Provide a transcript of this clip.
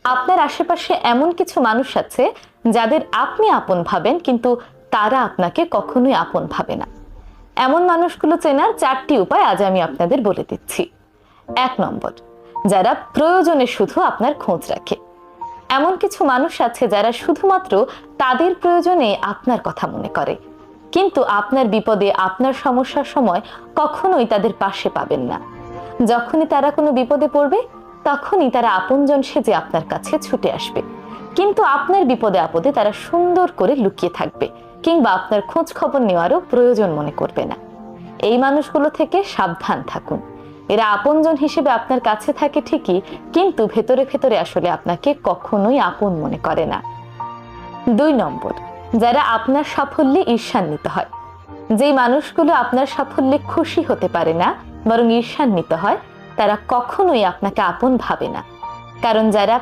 আপনার আশেপাশে এমন কিছু মানুষ আছে যাদের আপনি আপন ভাবেন, কিন্তু তারা আপনাকে কখনোই আপন ভাবে না। এমন মানুষগুলো চেনার 4টি উপায় আজ আমি আপনাদের বলে দিচ্ছি। 1 নম্বর, যারা প্রয়োজনে শুধু আপনার খোঁজ রাখে। এমন কিছু মানুষ আছে যারা শুধুমাত্র তাদের প্রয়োজনে আপনার কথা মনে করে, কিন্তু আপনার বিপদে, আপনার সমস্যার সময় কখনোই তাদের পাশে পাবেন না। যখনই তারা কোনো বিপদে পড়বে, তখনই তারা আপনজন সেজে আপনার কাছে ছুটে আসবে, কিন্তু আপনার বিপদে আপদে তারা সুন্দর করে লুকিয়ে থাকবে, কিংবা আপনার খোঁজ খবর নেওয়ারও প্রয়োজন মনে করবে না। এই মানুষগুলো থেকে সাবধান থাকুন। এরা আপনজন হিসেবে আপনার কাছে থাকে ঠিকই, কিন্তু ভেতরে ভেতরে আসলে আপনাকে কখনোই আপন মনে করে না। 2 নম্বর, যারা আপনার সাফল্যে ঈর্ষান্বিত হয়। যেই মানুষগুলো আপনার সাফল্যে খুশি হতে পারে না, বরং ঈর্ষান্বিত হয়, তারা কখনোই আপনাকে আপন ভাবে না। কারণ যারা